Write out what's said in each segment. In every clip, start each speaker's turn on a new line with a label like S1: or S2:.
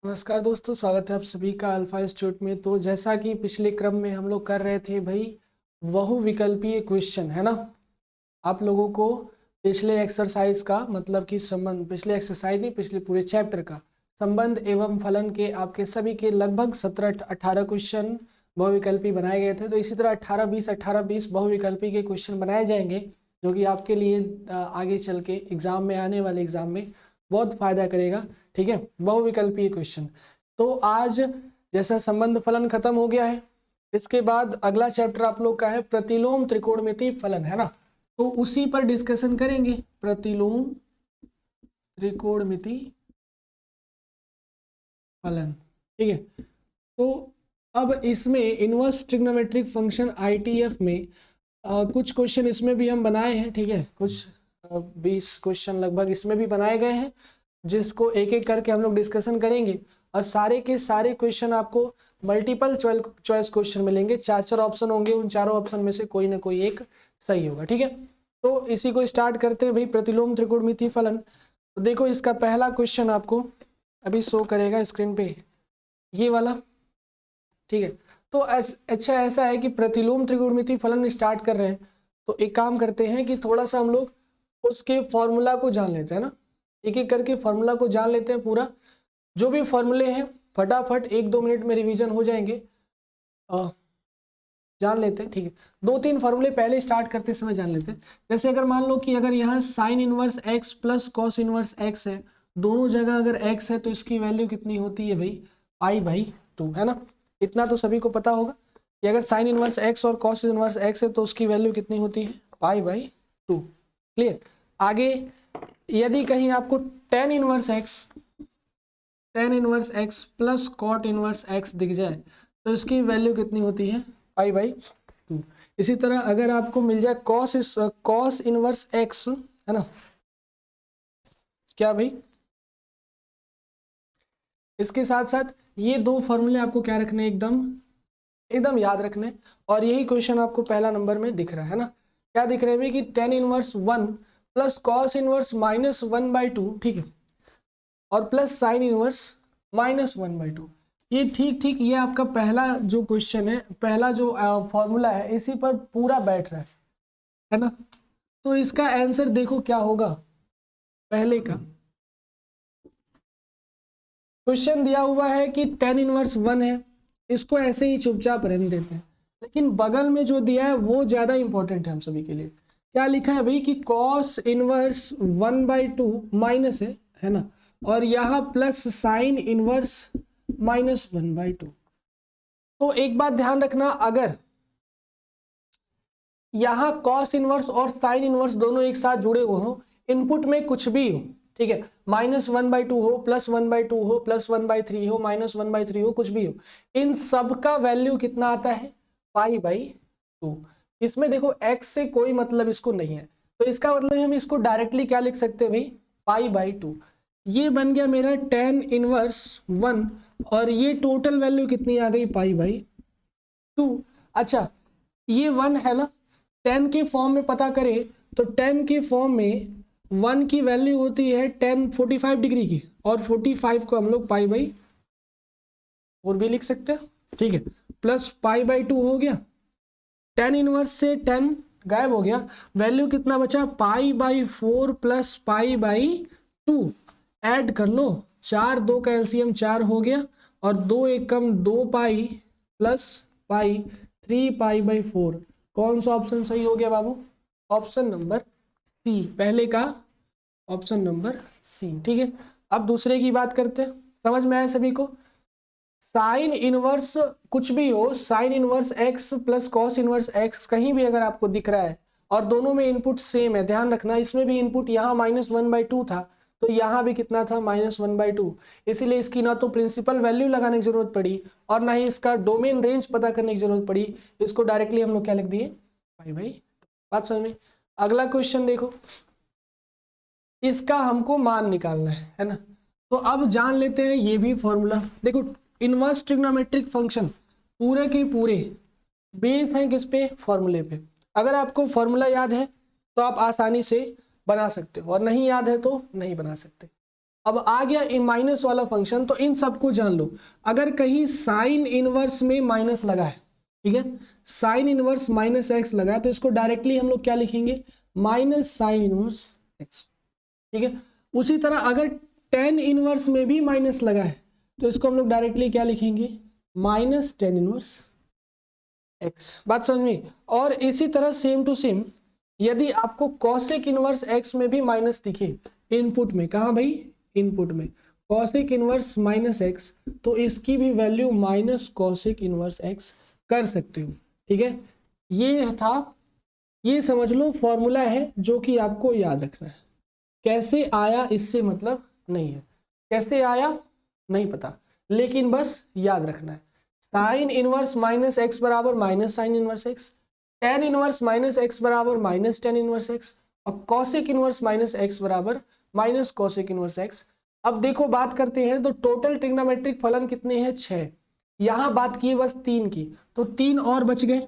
S1: नमस्कार दोस्तों, स्वागत है आप सभी का अल्फा इंस्टीट्यूट में। तो जैसा कि पिछले क्रम में हम लोग कर रहे थे भाई, बहुविकल्पीय क्वेश्चन है ना। आप लोगों को पिछले एक्सरसाइज का मतलब कि संबंध, पिछले एक्सरसाइज नहीं, पिछले पूरे चैप्टर का संबंध एवं फलन के आपके सभी के लगभग 17-18 क्वेश्चन बहुविकल्पी बनाए गए थे। तो इसी तरह 18-20 बहुविकल्पी के क्वेश्चन बनाए जाएंगे, जो कि आपके लिए आगे चल के एग्जाम में, आने वाले एग्जाम में बहुत फायदा करेगा। ठीक है, बहुविकल्पीय क्वेश्चन। तो आज जैसा संबंध फलन खत्म हो गया है, इसके बाद अगला चैप्टर आप लोग का है प्रतिलोम त्रिकोणमिति फलन, है ना। तो उसी पर डिस्कशन करेंगे, प्रतिलोम त्रिकोणमिति फलन। ठीक है, तो अब इसमें इनवर्स ट्रिग्नोमेट्रिक फंक्शन ITF में कुछ क्वेश्चन इसमें भी हम बनाए हैं। ठीक है, कुछ 20 क्वेश्चन लगभग इसमें भी बनाए गए हैं, जिसको एक एक करके हम लोग डिस्कशन करेंगे। और सारे के सारे क्वेश्चन आपको मल्टीपल चॉइस क्वेश्चन मिलेंगे। 4 ऑप्शन होंगे, उन चारों ऑप्शन में से कोई ना कोई एक सही होगा। ठीक है, तो इसी को स्टार्ट करते हैं भाई, प्रतिलोम त्रिकोणमिति फलन। तो देखो, इसका पहला क्वेश्चन आपको अभी शो करेगा स्क्रीन पे, ये वाला। ठीक है, तो अच्छा ऐसा है कि प्रतिलोम त्रिकोणमिति फलन स्टार्ट कर रहे हैं, तो एक काम करते हैं कि थोड़ा सा हम लोग उसके फॉर्मूला को जान लेते हैं ना। एक एक करके फॉर्मूला को जान लेते हैं पूरा। जो भी फॉर्मूले हैं फटाफट 1-2 मिनट में रिवीजन हो जाएंगे, जान लेते हैं। ठीक है, 2-3 फॉर्मूले पहले स्टार्ट करते समय जान लेते हैं। जैसे अगर मान लो कि अगर यहाँ sine inverse X plus cos inverse x है, दोनों जगह अगर एक्स है तो इसकी वैल्यू कितनी होती है भाई, पाई/2, है ना। इतना तो सभी को पता होगा कि अगर साइन इनवर्स एक्स और कॉस इनवर्स एक्स है तो उसकी वैल्यू कितनी होती है, पाई/2। क्लियर। आगे यदि कहीं आपको tan inverse X plus cot inverse X दिख जाए तो इसकी वैल्यू कितनी होती है, पाई/2। इसी तरह अगर आपको मिल जाए कॉस इनवर्स एक्स, है ना, क्या भाई, इसके साथ साथ ये 2 फॉर्मूले आपको क्या रखने, एकदम याद रखने। और यही क्वेश्चन आपको पहला नंबर में दिख रहा है ना। क्या दिख रहा है भाई कि tan inverse 1 plus cos inverse -1/2, ठीक है, और प्लस साइन इनवर्स -1/2। ये ठीक ये आपका पहला जो क्वेश्चन है, पहला जो फॉर्मूला है, इसी पर पूरा बैठ रहा है ना। तो इसका आंसर देखो क्या होगा। पहले का क्वेश्चन दिया हुआ है कि tan इनवर्स 1 है, इसको ऐसे ही चुपचाप रहने देते हैं, लेकिन बगल में जो दिया है वो ज्यादा इंपॉर्टेंट है हम सभी के लिए। क्या लिखा है भाई कि कॉस इनवर्स 1/2 माइनस है ना, और यहाँ प्लस साइन इनवर्स -1/2। तो एक बात ध्यान रखना, अगर यहाँ कॉस इनवर्स और साइन इनवर्स दोनों एक साथ जुड़े हुए हो, इनपुट में कुछ भी हो, ठीक है, -1/2 हो, +1/2 हो, +1/3 हो, -1/3 हो, कुछ भी हो, इन सब का वैल्यू कितना आता है, पाई/2। इसमें देखो x से कोई मतलब इसको नहीं है, तो इसका मतलब हम इसको डायरेक्टली क्या लिख सकते हैं भाई, पाई/2। ये बन गया मेरा tan इनवर्स 1, और ये टोटल वैल्यू कितनी आ गई, पाई/2। अच्छा, ये 1 है ना, 10 के फॉर्म में पता करें तो 10 के फॉर्म में 1 की वैल्यू होती है tan 45 डिग्री की, और 45 को हम लोग पाई/4 भी लिख सकते हैं। ठीक है, प्लस पाई/2 हो गया, tan इनवर्स से 10 गायब हो गया, वैल्यू कितना बचा, पाई/4 प्लस पाई/2। ऐड कर लो, 4 2 का एलसीएम 4 हो गया, और 2 1 कम 2 पाई प्लस पाई 3 पाई/4। कौन सा ऑप्शन सही हो गया बाबू, ऑप्शन नंबर सी, पहले का ऑप्शन नंबर सी। ठीक है, अब दूसरे की बात करते हैं, समझ में आया सभी को। साइन इनवर्स कुछ भी हो, sine inverse X plus cos inverse x कहीं भी अगर आपको दिख रहा है और दोनों में इनपुट सेम है, ध्यान रखना, इसमें भी इनपुट यहाँ -1/2 था तो यहाँ भी कितना था, -1/2। इसीलिए इसकी ना तो प्रिंसिपल वैल्यू लगाने की जरूरत पड़ी और ना ही इसका डोमेन रेंज पता करने की जरूरत पड़ी, इसको डायरेक्टली हम लोग क्या लिख दिए, भाई। बात समझ में। अगला क्वेश्चन देखो, इसका हमको मान निकालना है ना। तो अब जान लेते हैं ये भी फॉर्मूला। देखो, इनवर्स ट्रिग्नोमेट्रिक फंक्शन पूरे के पूरे बेस हैं किस पे, फॉर्मूले पे। अगर आपको फॉर्मूला याद है तो आप आसानी से बना सकते हो, और नहीं याद है तो नहीं बना सकते। अब आ गया इन माइनस वाला फंक्शन, तो इन सबको जान लो। अगर कहीं साइन इनवर्स में माइनस लगा है, ठीक है, साइन इनवर्स माइनस एक्स लगा है, तो इसको डायरेक्टली हम लोग क्या लिखेंगे, माइनस साइन इनवर्स एक्स, ठीक है। उसी तरह अगर टेन इनवर्स में भी माइनस लगा है, तो इसको हम लोग डायरेक्टली क्या लिखेंगे, माइनस टेन इनवर्स एक्स। बात समझ में। और इसी तरह सेम टू सेम यदि आपको कॉसेक इनवर्स एक्स में भी माइनस दिखे इनपुट में, कहाँ भाई, इनपुट में कॉसेक इनवर्स माइनस एक्स, तो इसकी भी value minus cosec inverse x कर सकते हो, ठीक है। ये था, ये समझ लो फॉर्मूला है जो कि आपको याद रखना है। कैसे आया इससे मतलब नहीं है, कैसे आया नहीं पता, लेकिन बस याद रखना है। साइन इनवर्स माइनस एक्स बराबर minus sine inverse x, tan inverse minus x बराबर माइनस टेन इनवर्स एक्स, और कॉसेक इनवर्स माइनस एक्स बराबर माइनस कॉसेक इनवर्स एक्स। अब देखो बात करते हैं, तो टोटल ट्रिग्नोमेट्रिक फलन कितने हैं, 6। यहाँ बात की बस 3 की, तो 3 और बच गए,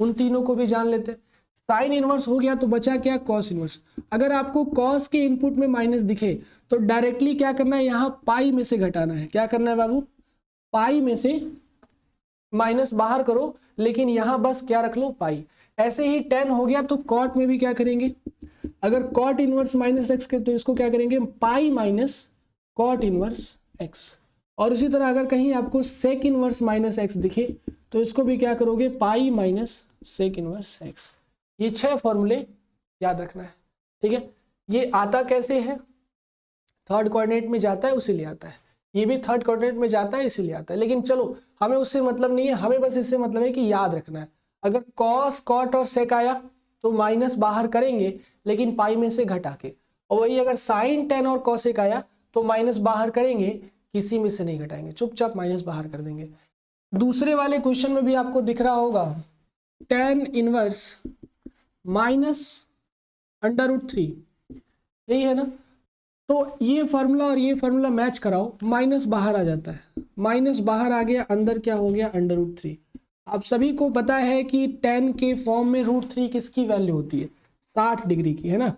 S1: उन तीनों को भी जान लेते हैं। साइन इनवर्स हो गया तो बचा क्या, कॉस इनवर्स। अगर आपको कॉस के इनपुट में माइनस दिखे तो डायरेक्टली क्या करना है, यहाँ पाई में से घटाना है। क्या करना है बाबू, पाई में से माइनस बाहर करो, लेकिन यहाँ बस क्या रख लो, पाई। ऐसे ही 10 हो गया तो कॉट में भी क्या करेंगे, अगर कॉट इनवर्स माइनस एक्स के तो इसको क्या करेंगे, pi minus cot inverse X. और इसी तरह अगर कहीं आपको सेक इनवर्स माइनस एक्स दिखे तो इसको भी क्या करोगे, pi minus sec inverse X. ये 6 फॉर्मूले याद रखना है, ठीक है। ये आता कैसे है, थर्ड कोऑर्डिनेट में जाता है उसीलिए आता है, ये भी थर्ड कोऑर्डिनेट में जाता है इसीलिए आता है। लेकिन चलो हमें उससे मतलब नहीं है, हमें बस इससे मतलब है कि याद रखना है। अगर कॉस कॉट और सेक आया तो माइनस बाहर करेंगे, लेकिन पाई में से घटा के। और वही अगर साइन टेन और कॉसेक आया तो माइनस बाहर करेंगे, किसी में से नहीं घटाएंगे, चुपचाप माइनस बाहर कर देंगे। दूसरे वाले क्वेश्चन में भी आपको दिख रहा होगा टेन इनवर्स माइनस √3, यही है ना। तो ये फार्मूला और ये फार्मूला मैच कराओ, माइनस बाहर आ जाता है, माइनस बाहर आ गया, अंदर क्या हो गया, √3। आप सभी को पता है कि 10 के फॉर्म में √3 किसकी वैल्यू होती है, 60 डिग्री की, है ना।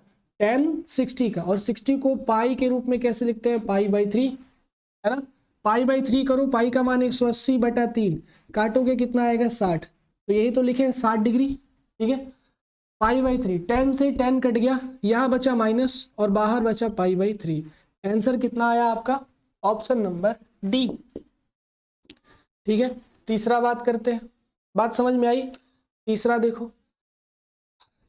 S1: 10 60 का, और 60 को पाई के रूप में कैसे लिखते हैं, पाई बाई 3, है ना। पाई बाई 3 करो, पाई का मान 180/3, काटोगे कितना आएगा, 60। तो यही तो लिखे 60 डिग्री, ठीक है। पाई बाई 3, 10 से 10 कट गया, यहाँ बचा माइनस और बाहर बचा पाई बाई 3। आंसर कितना आया आपका, ऑप्शन नंबर डी, ठीक है। तीसरा बात करते हैं, बात समझ में आई। तीसरा देखो,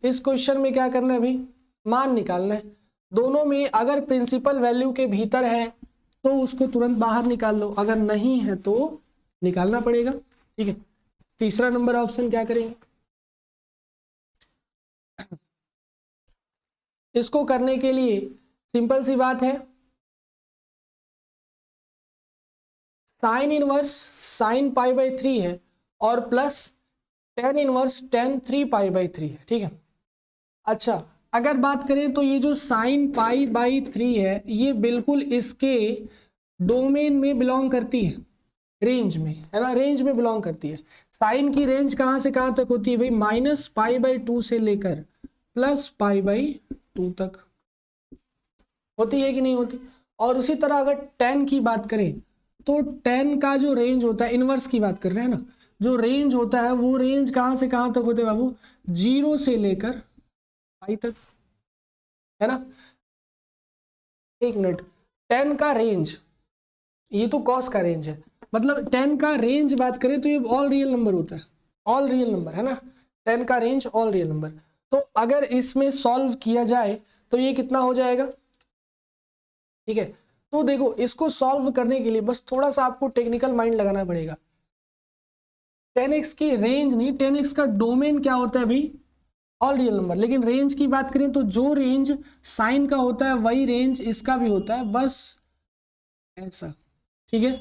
S1: इस क्वेश्चन में क्या करना है भाई, मान निकालना है। दोनों में अगर प्रिंसिपल वैल्यू के भीतर है तो उसको तुरंत बाहर निकाल लो, अगर नहीं है तो निकालना पड़ेगा, ठीक है। तीसरा नंबर ऑप्शन क्या करेंगे, इसको करने के लिए सिंपल सी बात है, sine inverse sine pi by 3 है और plus tan inverse tan 3 pi by 3 है, ठीक है। अच्छा, अगर बात करें तो ये जो साइन पाई बाई 3 है, ये बिल्कुल इसके डोमेन में बिलोंग करती है, रेंज में, है ना, रेंज में बिलोंग करती है। साइन की रेंज कहाँ से कहाँ तक होती है भाई, माइनस पाई बाई 2 से लेकर प्लस पाई बाई 2 तक होती है कि नहीं होती। और उसी तरह अगर टेन की बात करें तो टेन का जो रेंज होता है, इनवर्स की बात कर रहे हैं ना, जो रेंज होता है वो रेंज कहाँ से कहाँ तक होते हैं बाबू, 0 से लेकर पाई तक, है ना। एक मिनट, 10 का रेंज, ये तो कॉस का रेंज है, मतलब 10 का रेंज बात करें तो ये ऑल रियल नंबर होता है, ऑल रियल नंबर, है ना। 10 का रेंज ऑल रियल नंबर। तो अगर इसमें सॉल्व किया जाए तो ये कितना हो जाएगा, ठीक है। तो देखो इसको सॉल्व करने के लिए बस थोड़ा सा आपको टेक्निकल माइंड लगाना पड़ेगा। 10x की रेंज नहीं, 10x का डोमेन क्या होता है भाई, ऑल रियल नंबर। लेकिन रेंज की बात करें तो जो रेंज साइन का होता है वही रेंज इसका भी होता है, बस ऐसा, ठीक है।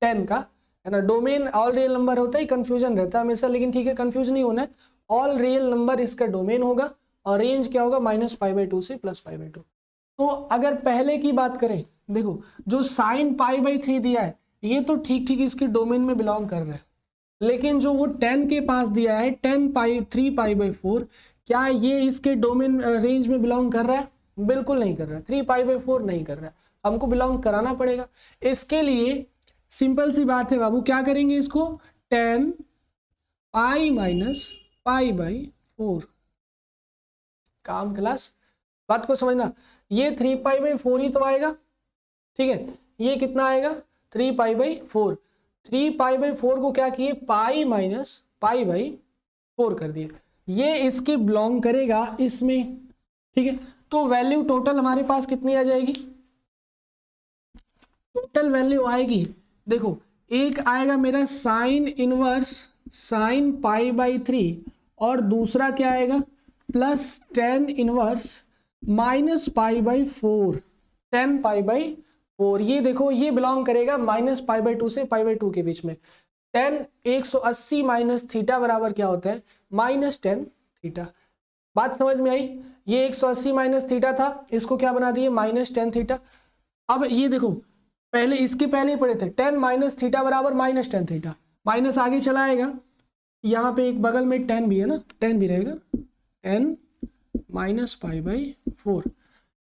S1: 10 का, है ना, डोमेन ऑल रियल नंबर होता है, कंफ्यूजन रहता है हमेशा, लेकिन ठीक है, कंफ्यूज नहीं होना है। ऑल रियल नंबर इसका डोमेन होगा और रेंज क्या होगा, माइनस पाई बाई 2 से प्लस पाई बाई 2। तो अगर पहले की बात करें, देखो जो साइन पाई बाई 3 दिया है ये तो ठीक ठीक इसके डोमेन में बिलोंग कर रहा है, लेकिन जो वो 10 के पास दिया है 10 पाई 3 पाई बाई 4, क्या ये इसके डोमेन रेंज में बिलोंग कर रहा है, बिल्कुल नहीं कर रहा है। 3 पाई बाई 4 नहीं कर रहा है। हमको बिलोंग कराना पड़ेगा। इसके लिए सिंपल सी बात है बाबू, क्या करेंगे इसको, 10 पाई माइनस पाई बाई 4। काम क्लास, बात को समझना, ये 3 पाई बाई 4 ही तो आएगा, ठीक है। ये कितना आएगा, 3 पाई बाई 4। 3 पाई बाई 4 को क्या किए, पाई माइनस पाई बाई 4 कर दिए। ये इसके बिलोंग करेगा इसमें, ठीक है। तो वैल्यू टोटल हमारे पास कितनी आ जाएगी, टोटल वैल्यू आएगी, देखो एक आएगा मेरा sine inverse sine pi by 3 और दूसरा क्या आएगा plus 10 inverse minus pi by 4, 10 pi by 4। ये देखो ये बिलोंग करेगा माइनस पाई बाई 2 से पाई बाई 2 के बीच में। 10 180 माइनस थीटा बराबर क्या होता है, माइनस 10 थीटा। बात समझ में आई, ये 180 माइनस थीटा था, इसको क्या बना दिए, माइनस 10 थीटा। अब ये देखो पहले इसके पहले ही पढ़े थे, 10 माइनस थीटा बराबर माइनस 10 थीटा, माइनस आगे चला आएगा, यहाँ पे एक बगल में 10 भी है ना, 10 भी रहेगा, 10 माइनस पाई बाई 4।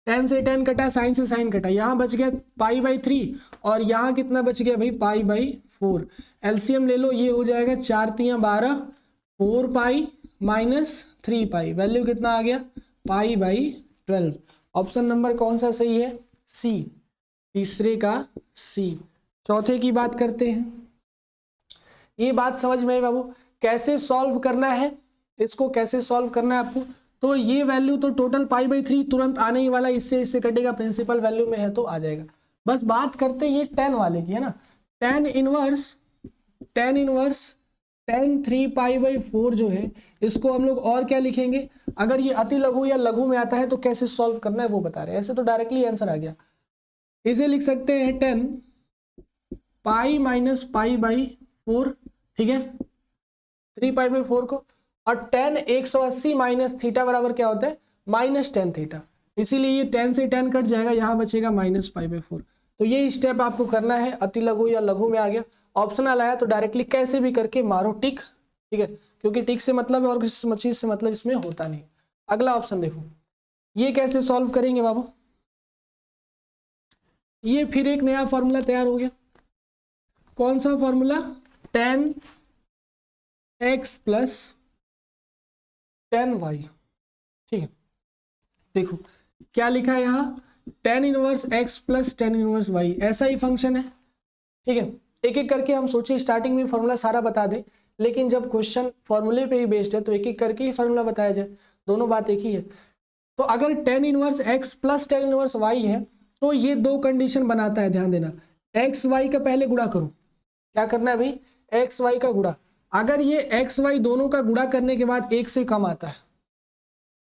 S1: 10 से 10 कटा, साइन से साइन कटा, यहाँ बच गया पाई बाई 3 और यहाँ कितना बच गया भाई, पाई बाई 4। एलसीएम ले लो, ये हो जाएगा 4 तियाँ 12, 4 पाई माइनस 3 पाई, वैल्यू कितना आ गया, पाई बाई 12। ऑप्शन नंबर कौन सा सही है, सी, तीसरे का सी। चौथे की बात करते हैं, ये बात समझ में आई बाबू, कैसे सॉल्व करना है, इसको कैसे सॉल्व करना है आपको। तो ये वैल्यू तो टोटल पाई बाई 3 तुरंत आने ही वाला, इससे इससे कटेगा, प्रिंसिपल वैल्यू में है तो आ जाएगा। बस बात करते हैं ये 10 वाले की, है ना, 10 इनवर्स 10 3 पाई बाई 4 जो है, इसको हम लोग और क्या लिखेंगे, अगर ये अति लघु या लघु में आता है तो कैसे सॉल्व करना है वो बता रहे हैं, ऐसे तो डायरेक्टली आंसर आ गया। इसे लिख सकते हैं 10 पाई माइनस पाई बाई 4, ठीक है, 3 पाई बाई 4 को, और 10 180 माइनस थीटा बराबर क्या होता है, माइनस 10 थीटा, इसीलिए ये 10 से 10 कट जाएगा, यहाँ बचेगा माइनस पाई बाई 4। तो ये स्टेप आपको करना है, अति लघु या लघु में आ गया, ऑप्शनल आया तो डायरेक्टली कैसे भी करके मारो टिक, ठीक है, क्योंकि टिक से मतलब है और किसी चीज से मतलब इसमें होता नहीं। अगला ऑप्शन देखो, ये कैसे सॉल्व करेंगे बाबू, ये फिर एक नया फॉर्मूला तैयार हो गया, कौन सा फॉर्मूला, 10x प्लस 10y, ठीक है। देखो क्या लिखा है यहाँ, 10 inverse x plus 10 inverse y, ऐसा ही फंक्शन है, ठीक है। एक एक करके हम सोचे स्टार्टिंग में फॉर्मूला सारा बता दे, लेकिन जब क्वेश्चन फॉर्मूले पे ही बेस्ड है तो एक एक करके ही फॉर्मूला बताया जाए, दोनों बात एक ही है। तो अगर 10 inverse x plus 10 inverse y है तो ये दो कंडीशन बनाता है, ध्यान देना, एक्स वाई का पहले गुणा करो, क्या करना है भाई, एक्स वाई का गुणा। अगर ये एक्स वाई दोनों का गुणा करने के बाद 1 से कम आता है,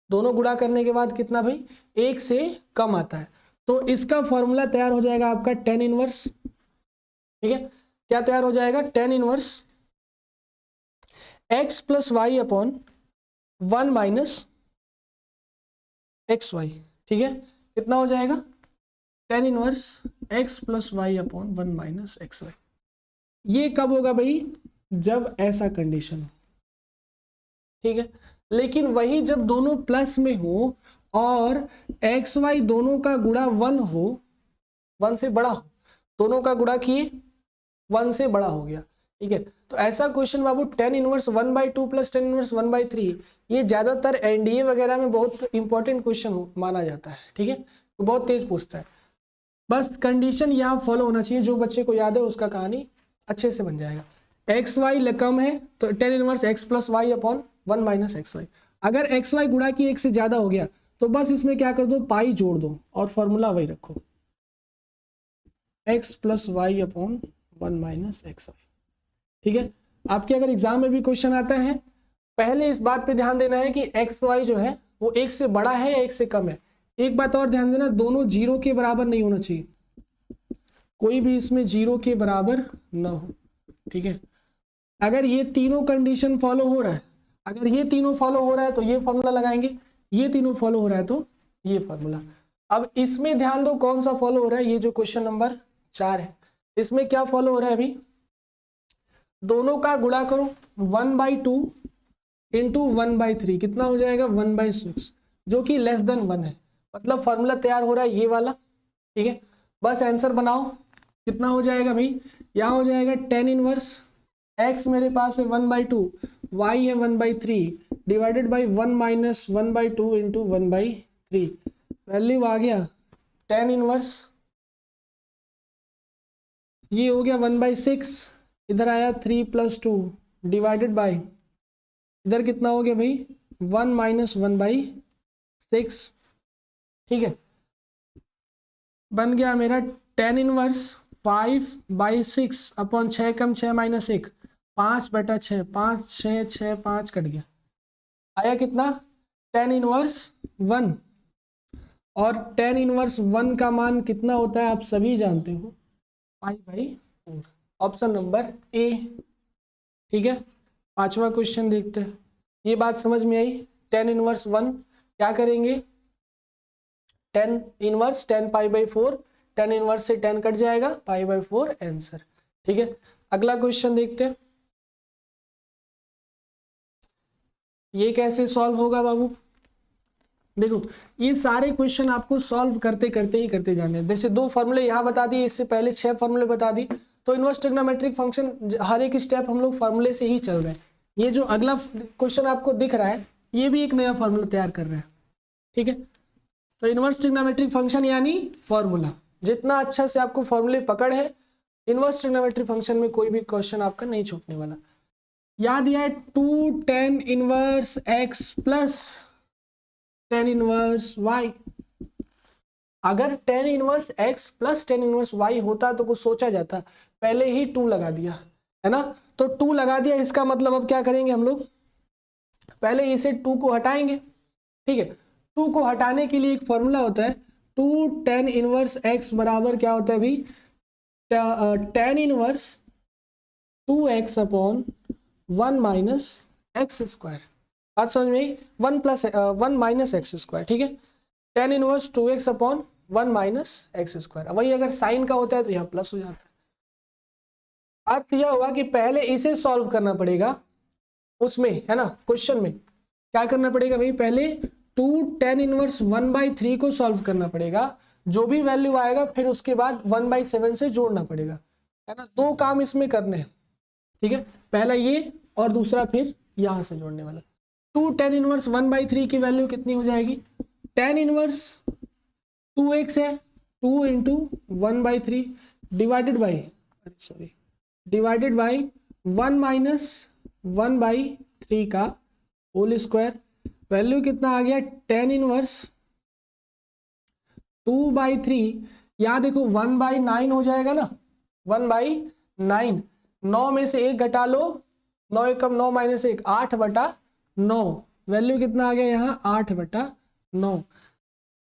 S1: दोनों गुणा करने के बाद कितना भाई, 1 से कम आता है, तो इसका फॉर्मूला तैयार हो जाएगा आपका 10 इनवर्स, ठीक है। क्या तैयार हो जाएगा, 10 inverse x plus Y upon 1 minus x Y, ठीक है, कितना हो जाएगा, 10 inverse x plus Y upon 1 minus x Y. ये कब होगा भाई, जब ऐसा कंडीशन हो, ठीक है। लेकिन वही जब दोनों प्लस में हो और एक्स वाई दोनों का गुणा 1 हो, 1 से बड़ा हो, दोनों का गुणा किए 1 से बड़ा हो गया, ठीक है। तो ऐसा क्वेश्चन बाबू 10 इनवर्स 1/2 प्लस 10 इनवर्स 1/3, ये ज्यादातर एनडीए वगैरह में बहुत इंपॉर्टेंट क्वेश्चन माना जाता है, ठीक है, तो बहुत तेज पूछता है। बस कंडीशन यहाँ फॉलो होना चाहिए, जो बच्चे को याद है उसका कहानी अच्छे से बन जाएगा। एक्स वाई कम है तो 10 inverse x plus Y upon 1 minus x Y. अगर एक्स वाई गुणा की 1 से ज्यादा हो गया तो बस इसमें क्या कर दो, पाई जोड़ दो और फॉर्मूला वही रखो, x plus Y upon 1 minus x Y, ठीक है। आपके अगर एग्जाम में भी क्वेश्चन आता है, पहले इस बात पे ध्यान देना है कि एक्स वाई जो है वो 1 से बड़ा है या 1 से कम है। एक बात और ध्यान देना, दोनों 0 के बराबर नहीं होना चाहिए, कोई भी इसमें 0 के बराबर ना हो, ठीक है। अगर ये तीनों कंडीशन फॉलो हो रहा है, अगर ये तीनों फॉलो हो रहा है तो ये फॉर्मूला लगाएंगे, ये तीनों फॉलो हो रहा है तो ये फॉर्मूला। अब इसमें ध्यान दो कौन सा फॉलो हो रहा है, ये जो क्वेश्चन नंबर 4 है, इसमें क्या फॉलो हो रहा है अभी, दोनों का गुणा करो 1/2 इंटू 1/3, कितना हो जाएगा 1/6, जो कि लेस देन 1 है, मतलब फॉर्मूला तैयार हो रहा है ये वाला, ठीक है। बस आंसर बनाओ। कितना हो जाएगा भाई, यहाँ हो जाएगा टेन इनवर्स एक्स मेरे पास है 1/2, वाई है 1/3 divided by 1 minus 1/2 into 1/3। Value आ गया टेन इनवर्स, ये हो गया 1/6, इधर आया 3 + 2 डिवाइडेड बाई, इधर कितना हो गया भाई 1 माइनस 1/6। ठीक है, बन गया मेरा टेन इनवर्स 5/6 अपॉन 6 कम 6 माइनस 1, 5/6, 5 6 6 5 कट गया, आया कितना टेन इनवर्स 1। और टेन इनवर्स 1 का मान कितना होता है आप सभी जानते हो, π/4। Option number A. ठीक है, पांचवा क्वेश्चन देखते हैं। ये बात समझ में आई, टेन इनवर्स 1 क्या करेंगे, टेन इनवर्स 10π/4, टेन इनवर्स से 10 कट जाएगा, π/4 आंसर। ठीक है, अगला क्वेश्चन देखते हैं। ये कैसे सॉल्व होगा बाबू, देखो ये सारे क्वेश्चन आपको सॉल्व करते करते ही करते जाने हैं। जैसे 2 फॉर्मूले यहाँ बता दिए, इससे पहले 6 फॉर्मूले बता दी, तो इनवर्स ट्रिग्नोमेट्रिक फंक्शन हर एक स्टेप हम लोग फॉर्मूले से ही चल रहे हैं। ये जो अगला क्वेश्चन आपको दिख रहा है, ये भी एक नया फॉर्मूला तैयार कर रहे हैं। ठीक है, तो इनवर्स ट्रिग्नोमेट्रिक फंक्शन यानी फॉर्मूला, जितना अच्छा से आपको फॉर्मूले पकड़ है, इनवर्स ट्रिग्नोमेट्रिक फंक्शन में कोई भी क्वेश्चन आपका नहीं छूटने वाला। याद दिया है 2 tan inverse x plus tan inverse y। अगर tan inverse x plus tan inverse y होता तो कुछ सोचा जाता, पहले ही 2 लगा दिया है ना, तो 2 लगा दिया, इसका मतलब अब क्या करेंगे हम लोग, पहले इसे 2 को हटाएंगे। ठीक है, 2 को हटाने के लिए एक फॉर्मूला होता है, 2 tan इनवर्स x बराबर क्या होता है भाई, tan inverse 2x upon 1 minus x square. बात समझ में, 1 माइनस एक्स स्क्वायर। ठीक है, tan inverse 2x upon 1 minus x square. वही अगर साइन का होता है तो यहाँ प्लस हो जाता है। अर्थ यह हुआ कि पहले इसे सॉल्व करना पड़ेगा, उसमें है ना क्वेश्चन में क्या करना पड़ेगा भाई, पहले 2 tan इनवर्स 1/3 को सॉल्व करना पड़ेगा, जो भी वैल्यू आएगा फिर उसके बाद 1/7 से जोड़ना पड़ेगा, है ना। 2 काम इसमें करने हैं। ठीक है, पहला ये और दूसरा फिर यहां से जोड़ने वाला। 2 tan इनवर्स 1/3 की वैल्यू कितनी हो जाएगी, tan इनवर्स 2x है, 2 into 1/3 divided by, sorry divided by 1 minus 1/3 का होल स्क्वायर। वैल्यू कितना आ गया, tan इनवर्स 2/3, यहाँ देखो 1/9 हो जाएगा ना, 1/9, 9 में से 1 घटा लो, 9 एकम 9 माइनस 1, 8/9। वैल्यू कितना आ गया यहाँ 8/9।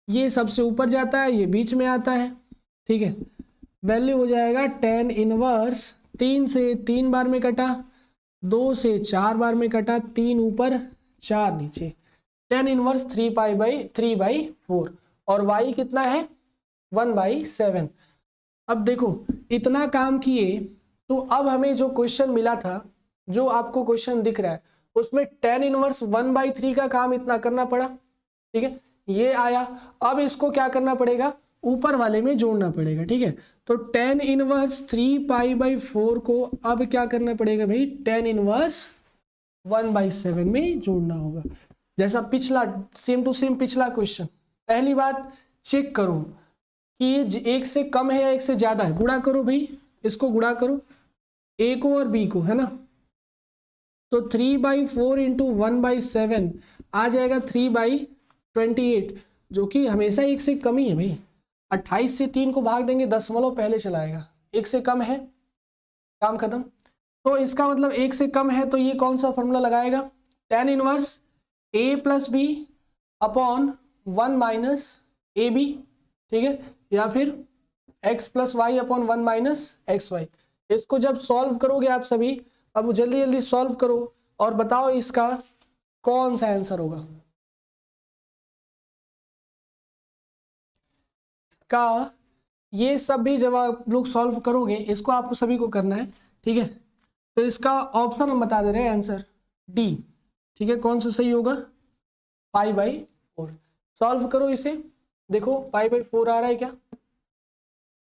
S1: ये सबसे ऊपर जाता है, ये बीच में आता है। ठीक है, वैल्यू हो जाएगा tan इनवर्स 3 से 3 बार में कटा, 2 से 4 बार में कटा, 3 ऊपर 4 नीचे, tan इनवर्स 3/4। और y कितना है 1/7। अब देखो इतना काम किए, तो अब हमें जो क्वेश्चन मिला था, जो आपको क्वेश्चन दिख रहा है, उसमें tan इनवर्स 1/3 का काम इतना करना पड़ा। ठीक है, ये आया, अब इसको क्या करना पड़ेगा, ऊपर वाले में जोड़ना पड़ेगा। ठीक है, तो tan इनवर्स 3π/4 को अब क्या करना पड़ेगा भाई, tan इनवर्स 1/7 में जोड़ना होगा। जैसा पिछला सेम टू सेम पिछला क्वेश्चन। पहली बात चेक करो कि ये 1 से कम है या 1 से ज्यादा है, गुणा करो भाई, इसको गुणा करो a को और b को, है ना। तो 3/4 इंटू 1/7 आ जाएगा 3/28, जो कि हमेशा 1 से कम ही है भाई। 28 से 3 को भाग देंगे, दशमलव पहले चलाएगा, 1 से कम है, काम खत्म। तो इसका मतलब 1 से कम है, तो ये कौन सा फॉर्मूला लगाएगा, tan inverse a plus b upon 1 minus a b. ठीक है, या फिर x plus Y upon 1 minus x y. इसको जब सॉल्व करोगे आप सभी, अब जल्दी जल्दी सॉल्व करो और बताओ इसका कौन सा आंसर होगा। इसका ये सब भी जब आप लोग सॉल्व करोगे, इसको आपको सभी को करना है। ठीक है, तो इसका ऑप्शन हम बता दे रहे हैं, आंसर डी। ठीक है, कौन सा सही होगा, π/4। सॉल्व करो इसे, देखो π/4 आ रहा है क्या,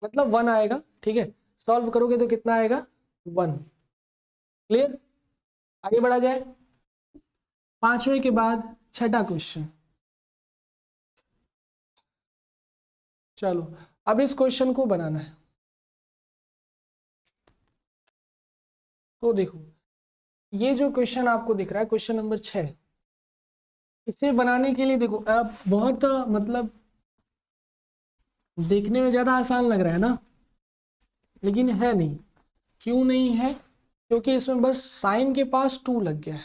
S1: मतलब 1 आएगा, ठीक है। सॉल्व करोगे तो कितना आएगा 1। क्लियर, आगे बढ़ा जाए। पांचवें के बाद छठा क्वेश्चन। चलो अब इस क्वेश्चन को बनाना है। तो देखो ये जो क्वेश्चन आपको दिख रहा है क्वेश्चन नंबर 6, इसे बनाने के लिए देखो अब बहुत मतलब देखने में ज्यादा आसान लग रहा है ना, लेकिन है नहीं। क्यों नहीं है? क्योंकि इसमें बस साइन के पास 2 लग गया है।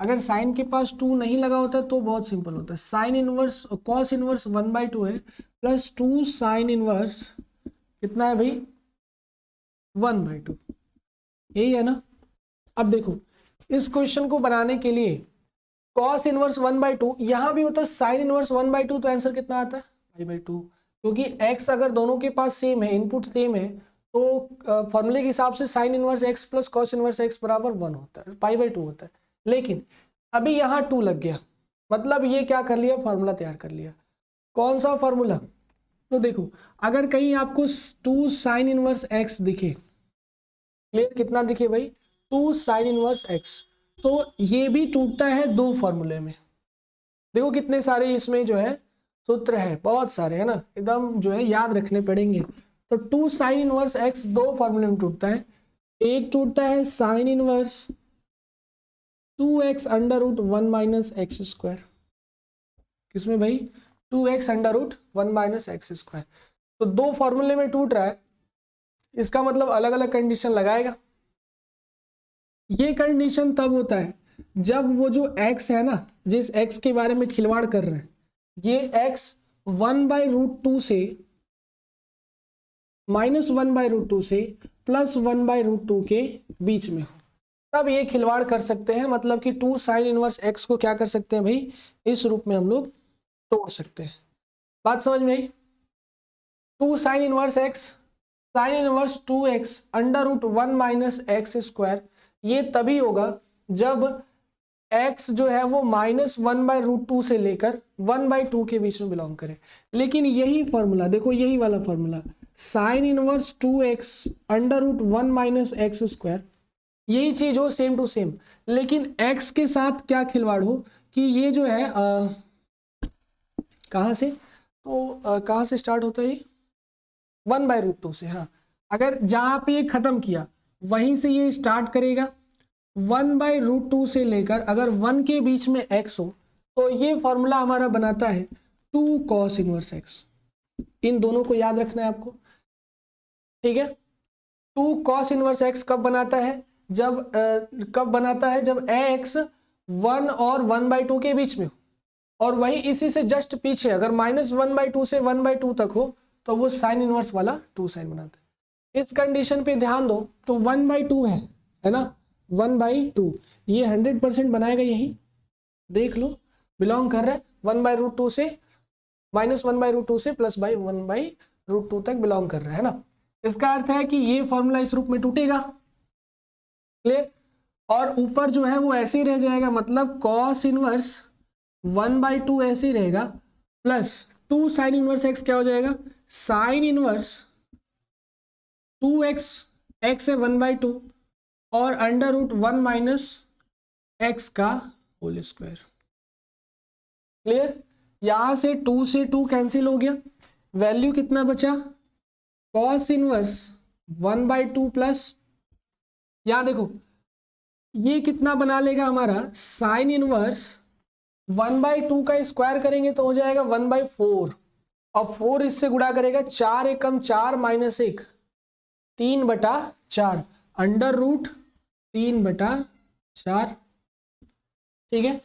S1: अगर साइन के पास 2 नहीं लगा होता तो बहुत सिंपल होता है। साइन इनवर्स कॉस इनवर्स 1/2 है प्लस 2 साइन इनवर्स कितना है भाई 1/2, यही है ना। अब देखो इस क्वेश्चन को बनाने के लिए कॉस इनवर्स 1/2 यहाँ भी होता है, साइन इनवर्स 1/2, तो आंसर कितना आता है π/2। क्योंकि x अगर दोनों के पास सेम है, इनपुट सेम है, तो फॉर्मूले के हिसाब से sign inverse x plus cos inverse x बराबर 1 होता है, π/2 होता है। लेकिन अभी यहाँ 2 लग गया, मतलब ये क्या कर लिया, फॉर्मूला तैयार कर लिया। कौन सा फॉर्मूला? तो देखो अगर कहीं आपको 2 साइन इनवर्स x दिखे, क्लियर, कितना दिखे भाई 2 साइन इनवर्स x, तो ये भी टूटता है 2 फॉर्मूले में। देखो कितने सारे इसमें जो है सूत्र है, बहुत सारे है ना, एकदम जो है याद रखने पड़ेंगे। तो 2 साइन इनवर्स x 2 फॉर्मूले में टूटता है। एक टूटता है sine inverse 2x under root 1 minus x square, किसमें भाई 2x under root 1 minus x square. तो 2 फॉर्मूले में टूट रहा है, इसका मतलब अलग अलग कंडीशन लगाएगा। ये कंडीशन तब होता है जब वो जो x है ना, जिस x के बारे में खिलवाड़ कर रहे हैं, ये x 1/√2 से -1/√2 से +1/√2 के बीच में हो, तब ये खिलवाड़ कर सकते हैं। मतलब कि 2 साइन इनवर्स x को क्या कर सकते हैं भाई, इस रूप में हम लोग तोड़ सकते हैं। बात समझ में आई? 2 sine inverse x sine inverse 2x under root 1 minus x square, ये तभी होगा जब x जो है वो -1/√2 से लेकर 1/2 के बीच में बिलोंग करे। लेकिन यही फॉर्मूला देखो, यही वाला formula sine inverse 2x under root 1 minus x square, यही चीज हो सेम टू सेम, लेकिन x के साथ क्या खिलवाड़ हो कि ये जो है कहाँ से, तो कहाँ से स्टार्ट होता है ये 1/√2 से। हाँ, अगर जहाँ पे ये खत्म किया वहीं से ये स्टार्ट करेगा 1/√2 से लेकर, अगर 1 के बीच में x हो तो ये फॉर्मूला हमारा बनाता है 2 cos इनवर्स x। इन दोनों को याद रखना है आपको, ठीक है। 2 cos इनवर्स x कब बनाता है, जब जब x 1 और 1/2 के बीच में हो, और वही इसी से जस्ट पीछे अगर -1/2 से 1/2 तक हो तो वो साइन इनवर्स वाला 2 साइन बनाता है। इस कंडीशन पे ध्यान दो, तो 1/2 है ना, 1/2 ये 100% बनाएगा, यही देख लो बिलोंग कर रहा है 1/√2 से -1/√2 से +1/√2 तक बिलोंग कर रहा है ना। इसका अर्थ है कि ये फॉर्मूला इस रूप में टूटेगा, क्लियर। और ऊपर जो है वो ऐसे ही रह जाएगा, मतलब cos इनवर्स 1/2 ऐसे ही रहेगा, प्लस 2 साइन इनवर्स x क्या हो जाएगा, साइन इनवर्स 2x, x है 1/2 और अंडर रूट 1 माइनस एक्स का होल स्क्वायर। क्लियर, यहां से 2 से 2 कैंसिल हो गया, वैल्यू कितना बचा cos इनवर्स 1/2 प्लस, यहां देखो ये कितना बना लेगा हमारा साइन इनवर्स 1/2 का स्क्वायर करेंगे तो हो जाएगा 1/4, और 4 इससे गुणा करेगा 4 एकम 4 माइनस 1 3/4 अंडर रूट 3/4, ठीक है।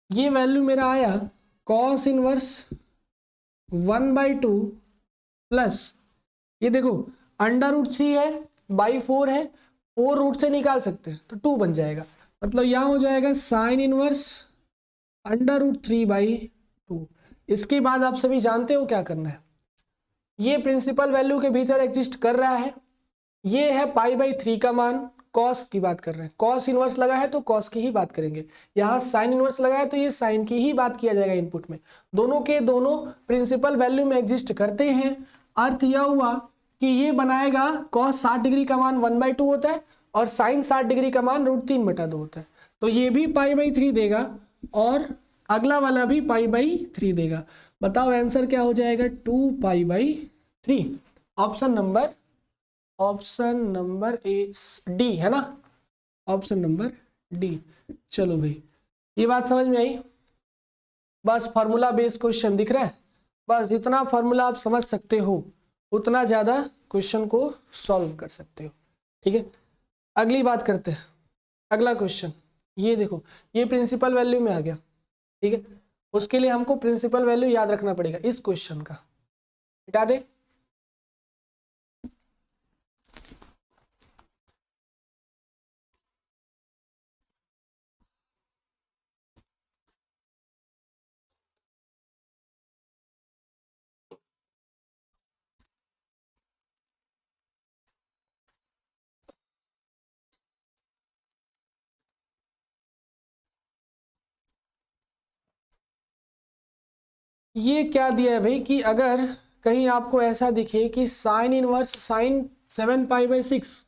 S1: ये वैल्यू मेरा आया cos इनवर्स 1/2 प्लस, ये देखो अंडर रूट 3 है बाई 4 है, 4 रूट से निकाल सकते हैं तो 2 बन जाएगा, मतलब यहाँ हो जाएगा साइन इनवर्स अंडर रूट 3/2। इसके बाद आप सभी जानते हो क्या करना है, ये प्रिंसिपल वैल्यू के भीतर एग्जिस्ट कर रहा है, ये है π/3 का मान, कॉस की बात कर रहे हैं, कॉस इनवर्स लगा है तो कॉस की ही बात करेंगे, यहाँ साइन इनवर्स लगा है तो ये साइन की ही बात किया जाएगा इनपुट में, दोनों के दोनों प्रिंसिपल वैल्यू में एग्जिस्ट करते हैं। अर्थ यह हुआ कि ये बनाएगा cos 60 डिग्री का मान 1/2 होता है और sin 60 डिग्री का मान √3/2 होता है। तो ये भी π/3 देगा और अगला वाला भी π/3 देगा। बताओ आंसर क्या हो जाएगा, 2π/3। ऑप्शन नंबर ए डी है ना, ऑप्शन नंबर डी। चलो भाई, ये बात समझ में आई। बस फार्मूला बेस्ड क्वेश्चन दिख रहा है, बस जितना फार्मूला आप समझ सकते हो उतना ज़्यादा क्वेश्चन को सॉल्व कर सकते हो। ठीक है, अगली बात करते हैं। अगला क्वेश्चन ये देखो, ये प्रिंसिपल वैल्यू में आ गया। ठीक है, उसके लिए हमको प्रिंसिपल वैल्यू याद रखना पड़ेगा। इस क्वेश्चन का हटा दे, ये क्या दिया है भाई कि अगर कहीं आपको ऐसा दिखे कि साइन इनवर्स साइन 7π/6,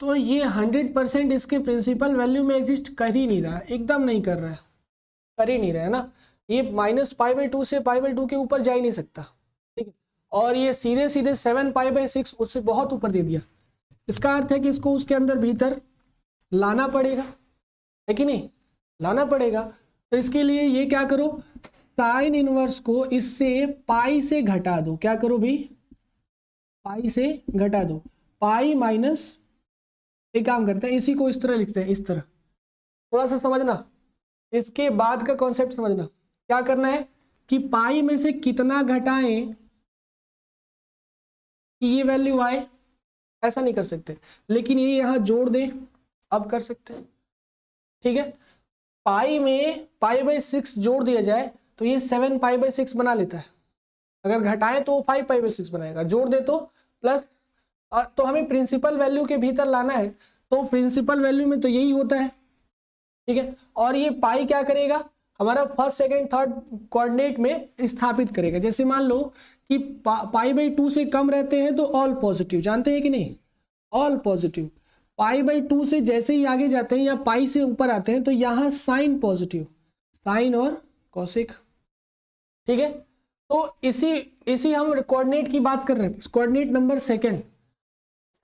S1: तो ये 100% इसके प्रिंसिपल वैल्यू में एग्जिस्ट कर ही नहीं रहा है, एकदम नहीं कर रहा है, कर ही नहीं रहा है ना। ये -π/2 से π/2 के ऊपर जा ही नहीं सकता। ठीक है, और ये सीधे सीधे 7π/6 उससे बहुत ऊपर दे दिया। इसका अर्थ है कि इसको उसके अंदर भीतर लाना पड़ेगा, है कि नहीं, लाना पड़ेगा। तो इसके लिए ये क्या करो, साइन इनवर्स को इससे पाई से घटा दो। क्या करो भाई, पाई से घटा दो। पाई माइनस, एक काम करते हैं, इसी को इस तरह लिखते हैं, इस तरह। थोड़ा सा समझना, इसके बाद का कॉन्सेप्ट समझना। क्या करना है कि पाई में से कितना घटाएं कि ये वैल्यू आए, ऐसा नहीं कर सकते, लेकिन ये यहां जोड़ दें, अब कर सकते हैं। ठीक है, पाई में π/6 जोड़ दिया जाए तो ये 7π/6 बना लेता है। अगर घटाए तो वो 5π/6 बनाएगा, जोड़ दे तो प्लस। तो हमें प्रिंसिपल वैल्यू के भीतर लाना है, तो प्रिंसिपल वैल्यू में तो यही होता है। ठीक है, और ये पाई क्या करेगा, हमारा फर्स्ट सेकंड थर्ड कोऑर्डिनेट में स्थापित करेगा। जैसे मान लो कि π/2 से कम रहते हैं तो ऑल पॉजिटिव, जानते हैं कि नहीं, ऑल पॉजिटिव। π/2 से जैसे ही आगे जाते हैं या पाई से ऊपर आते हैं तो यहाँ साइन पॉजिटिव, साइन और कॉसिक। ठीक है, तो इसी हम कोऑर्डिनेट की बात कर रहे हैं, coordinate number second.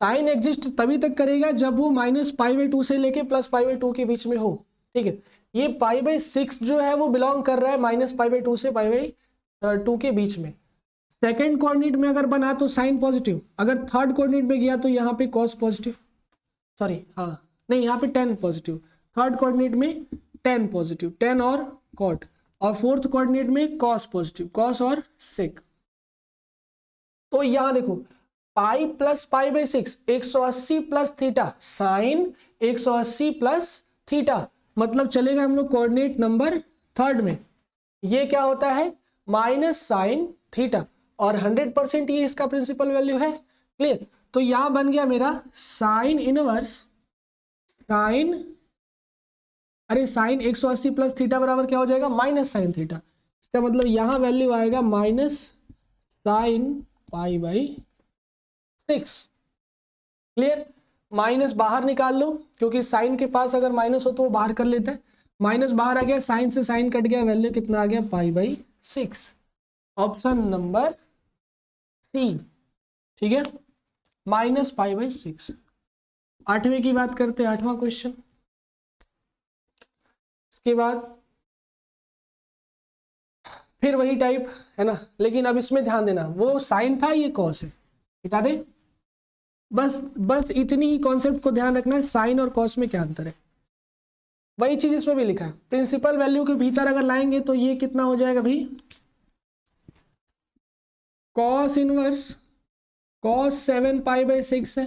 S1: Sine exist तभी तक करेगा जब वो -π/2 से लेके +π/2 के बीच में हो। ठीक है, ये π/6 जो है वो बिलोंग कर रहा है -π/2 से π/2 के बीच में। सेकंड कोऑर्डिनेट में अगर बना तो साइन पॉजिटिव, अगर थर्ड कोऑर्डिनेट में गया तो यहाँ पे कॉस पॉजिटिव, सॉरी हाँ नहीं, यहाँ पे टेन पॉजिटिव। थर्ड कोऑर्डिनेट में टेन पॉजिटिव, टेन और कॉट, और फोर्थ कोऑर्डिनेट में कॉस पॉजिटिव, कॉस और सेक। तो यहाँ देखो, pi plus π/6 180 plus theta, sine 180 plus theta, मतलब चलेगा हम लोग कोऑर्डिनेट नंबर थर्ड में। ये क्या होता है, माइनस साइन थीटा, और 100% ये इसका प्रिंसिपल वैल्यू है। क्लियर, तो यहां बन गया मेरा साइन इनवर्स साइन, अरे साइन 180 प्लस थीटा बराबर क्या हो जाएगा, माइनस साइन थीटा। इसका मतलब यहां वैल्यू आएगा माइनस साइन π/6। क्लियर, माइनस बाहर निकाल लो, क्योंकि साइन के पास अगर माइनस हो तो वो बाहर कर लेता है। माइनस बाहर आ गया, साइन से साइन कट गया, वैल्यू कितना आ गया, π/6। Option number C. ठीक है, -π/6। आठवें की बात करते हैं, आठवां क्वेश्चन। इसके बाद फिर वही टाइप है ना, लेकिन अब इसमें ध्यान देना, वो साइन था, ये कॉस है, हटा दे। बस इतनी ही कॉन्सेप्ट को ध्यान रखना है, साइन और कॉस में क्या अंतर है। वही चीज इसमें भी लिखा है, प्रिंसिपल वैल्यू के भीतर अगर लाएंगे तो ये कितना हो जाएगा भाई, कॉस इनवर्स कॉस 7π/6 है।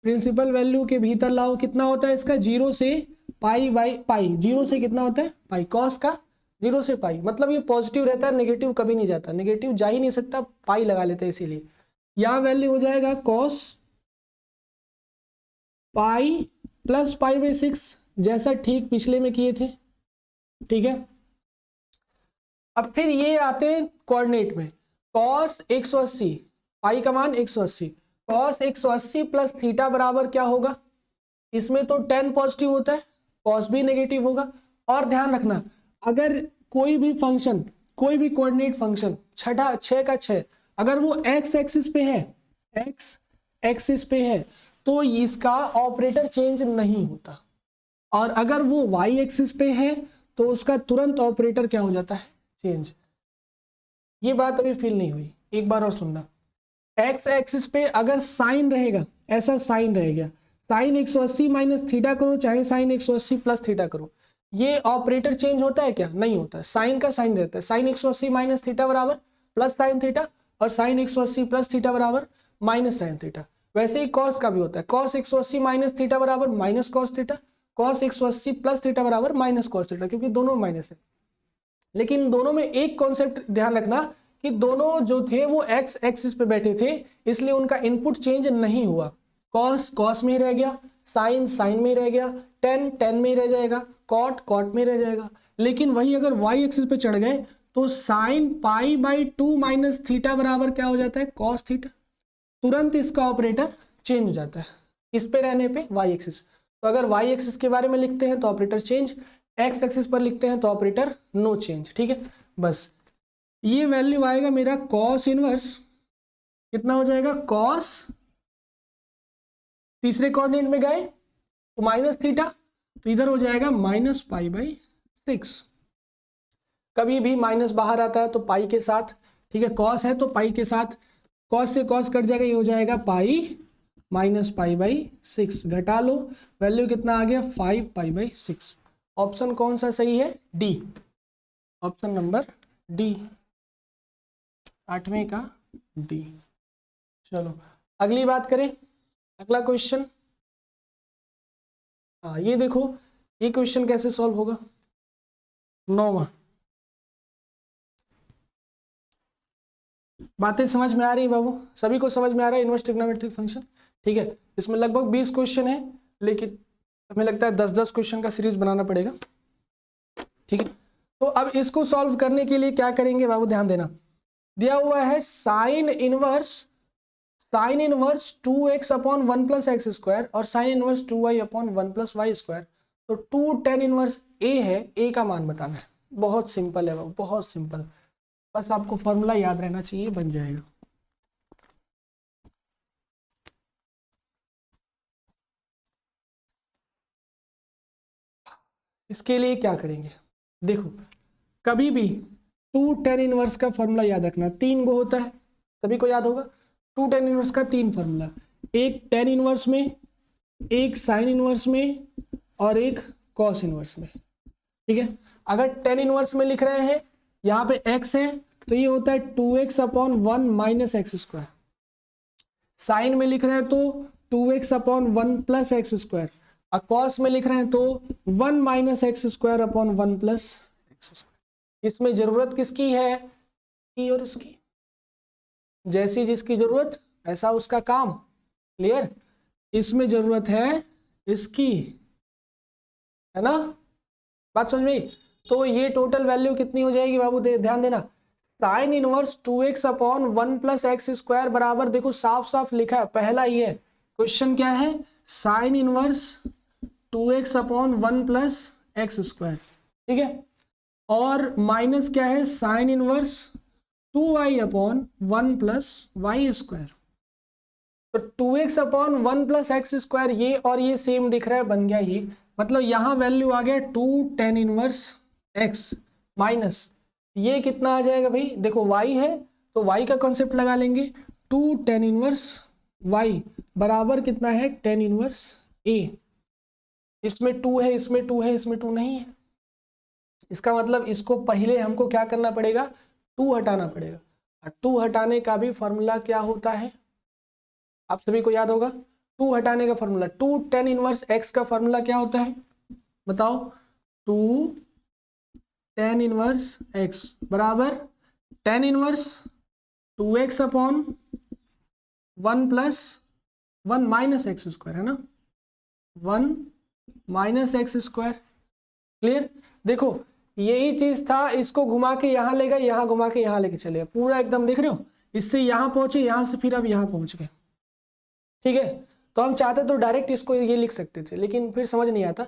S1: प्रिंसिपल वैल्यू के भीतर लाओ, कितना होता है इसका, 0 से π/π, 0 से कितना होता है पाई, कॉस का 0 से पाई, मतलब ये पॉजिटिव रहता है, नेगेटिव कभी नहीं जाता, नेगेटिव जा ही नहीं सकता, पाई लगा लेते हैं, इसीलिए यहाँ वैल्यू हो जाएगा कॉस पाई प्लस π/6, जैसा ठीक पिछले में किए थे। ठीक है, अब फिर ये आते हैं कोऑर्डिनेट में, कॉस 180 पाई का मान 180, कॉस 180 प्लस थीटा बराबर क्या होगा, इसमें तो 10 पॉजिटिव होता है, कॉस भी नेगेटिव होगा। और ध्यान रखना अगर कोई भी फंक्शन, कोई भी कोऑर्डिनेट फंक्शन छठा 6 का 6 अगर वो एक्स एक्सिस पे है, एक्स एक्सिस पे है तो इसका ऑपरेटर चेंज नहीं होता, और अगर वो वाई एक्सिस पे है तो उसका तुरंत ऑपरेटर क्या हो जाता है, चेंज। ये बात अभी फील नहीं हुई, एक बार और सुनना। एक्स एक्सिस पे अगर साइन रहेगा, ऐसा साइन रहेगा, साइन 180 माइनस थीटा करो चाहे साइन 180 प्लस थीटा करो, ये ऑपरेटर चेंज होता है क्या, नहीं होता है। साइन का साइन रहता है, साइन 180 माइनस थीटा बराबर प्लस साइन थीटा, और साइन 180 प्लस थीटा बराबर माइनस साइन थीटा। वैसे ही कॉस का भी होता है, कॉस 180 माइनस थीटा बराबर minus cos theta, cos 180 plus theta बराबर माइनस कॉस थीटा, क्योंकि दोनों माइनस है। लेकिन दोनों में एक कॉन्सेप्ट ध्यान रखना कि दोनों जो थे वो एक्स एक्सिस पे बैठे थे, इसलिए उनका इनपुट चेंज नहीं हुआ। कॉस कॉस में ही रह गया, साइन साइन में ही रह गया, टेन टेन में ही रह जाएगा, कॉट कॉट में रह जाएगा। लेकिन वही अगर वाई एक्सिस पे चढ़ गए तो sine pi by 2 minus theta बराबर क्या हो जाता है, कॉस थीटा। तुरंत इसका ऑपरेटर चेंज हो जाता है इस पे रहने पे, वाई एक्सिस। तो अगर वाई एक्सिस के बारे में लिखते हैं तो ऑपरेटर चेंज, एक्स एक्सिस पर लिखते हैं तो ऑपरेटर नो चेंज। ठीक है, बस ये वैल्यू आएगा मेरा कॉस इनवर्स, कितना हो जाएगा, कॉस, तीसरे कोऑर्डिनेट में गए तो माइनस थीटा, तो इधर हो जाएगा माइनस पाई बाई 6। कभी भी माइनस बाहर आता है तो पाई के साथ, ठीक है, कॉस है तो पाई के साथ, कॉस से कॉस कट जाएगा, ये हो जाएगा पाई माइनस पाई बाई 6, घटा लो, वैल्यू कितना आ गया, 5 पाई बाई 6। ऑप्शन कौन सा सही है, डी, ऑप्शन नंबर डी, 8वें का डी। चलो अगली बात करें, अगला क्वेश्चन। हाँ ये देखो, ये क्वेश्चन कैसे सॉल्व होगा, 9वां। बातें समझ में आ रही है बाबू, सभी को समझ में आ रहा है इनवर्स ट्रिग्नोमेट्रिक फंक्शन। ठीक है, इसमें लगभग 20 क्वेश्चन है, लेकिन हमें लगता है 10-10 क्वेश्चन का सीरीज बनाना पड़ेगा। ठीक है, तो अब इसको सॉल्व करने के लिए क्या करेंगे बाबू, ध्यान देना। दिया हुआ है sine inverse 2x upon 1 plus x square और sine inverse 2y upon 1 plus y square. तो 2 tan इनवर्स a है, a का मान बताना है। बहुत सिंपल है बाबू, बहुत सिंपल, बस आपको फॉर्मूला याद रहना चाहिए, बन जाएगा। इसके लिए क्या करेंगे, देखो कभी भी 2 tan इनवर्स का फॉर्मूला याद रखना, 3 गो होता है, सभी को याद होगा। 2 tan इनवर्स का 3 फॉर्मूला, एक tan इनवर्स में, एक साइन इनवर्स में और एक कॉस इनवर्स में। ठीक है, अगर tan इनवर्स में लिख रहे हैं, यहाँ पे x है तो ये होता है 2x upon 1 minus x square. Sine में लिख रहे हैं तो 2x upon 1 plus x square, और कॉस में लिख रहे हैं तो 1 minus x square upon 1 plus x square. इसमें जरूरत किसकी है, की और इसकी, जैसी जिसकी जरूरत ऐसा उसका काम। क्लियर, इसमें जरूरत है इसकी, है ना, बात समझ में। तो ये टोटल वैल्यू कितनी हो जाएगी बाबू, ध्यान देना, sign inverse 2x upon 1 plus x square बराबर, देखो साफ साफ लिखा है, पहला ही है क्वेश्चन, क्या है, sine inverse 2x upon 1 plus x square. ठीक है, और माइनस क्या है, sine inverse 2y upon 1 plus y square. तो 2x upon 1 plus x square, ये और ये सेम दिख रहा है, बन गया ये, मतलब यहाँ वैल्यू आ गया 2 tan इनवर्स x माइनस ये कितना आ जाएगा भाई, देखो y है तो y का कॉन्सेप्ट लगा लेंगे, 2 tan इनवर्स y बराबर कितना है, tan इनवर्स a। इसमें 2 है, इसमें 2 है, इसमें 2 नहीं है, इसका मतलब इसको पहले हमको क्या करना पड़ेगा, 2 हटाना पड़ेगा। और 2 हटाने का भी फॉर्मूला क्या होता है, आप सभी को याद होगा, 2 हटाने का फॉर्मूला, 2 tan इनवर्स x का फॉर्मूला क्या होता है बताओ, 2 tan इनवर्स x बराबर tan inverse 2x upon 1 plus 1 minus x square, है ना, 1 माइनस एक्स स्क्वायर। क्लियर, देखो यही चीज था, इसको घुमा के यहाँ ले गए, यहाँ घुमा के यहाँ लेके चले, पूरा एकदम देख रहे हो, इससे यहाँ पहुंचे, यहाँ से फिर अब यहाँ पहुंच गए, ठीक है। तो हम चाहते तो डायरेक्ट इसको ये लिख सकते थे, लेकिन फिर समझ नहीं आता,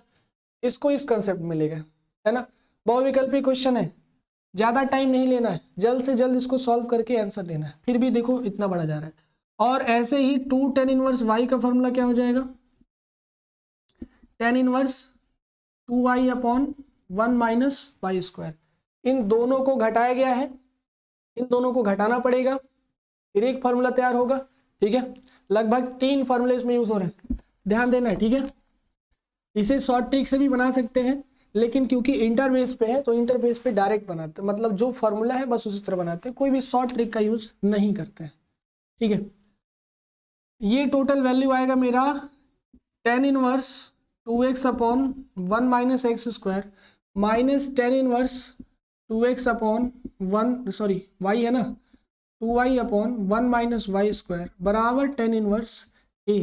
S1: इसको इस कंसेप्ट में ले गए, है ना। बहुविकल्पी क्वेश्चन है, ज़्यादा टाइम नहीं लेना है, जल्द से जल्द इसको सॉल्व करके आंसर देना है। फिर भी देखो इतना बड़ा जा रहा है। और ऐसे ही 2 tan इनवर्स y का फॉर्मूला क्या हो जाएगा, tan inverse 2y upon 1 minus y square. इन दोनों को घटाया गया है, इन दोनों को घटाना पड़ेगा, फिर एक फार्मूला तैयार होगा, ठीक है। लगभग 3 फार्मूले इसमें यूज हो रहे हैं, ध्यान देना है, ठीक है। इसे शॉर्ट ट्रिक से भी बना सकते हैं, लेकिन क्योंकि इंटरबेस पे है तो इंटरबेस पे डायरेक्ट बनाते हैं, मतलब जो फार्मूला है बस उसी तरह बनाते हैं, कोई भी शॉर्ट ट्रिक का यूज नहीं करते हैं, ठीक है। ये टोटल वैल्यू आएगा मेरा tan inverse 2x upon 1 minus x square minus tan inverse 2x upon 1 sorry y है ना 2y upon 1 minus y square बराबर tan इनवर्स a।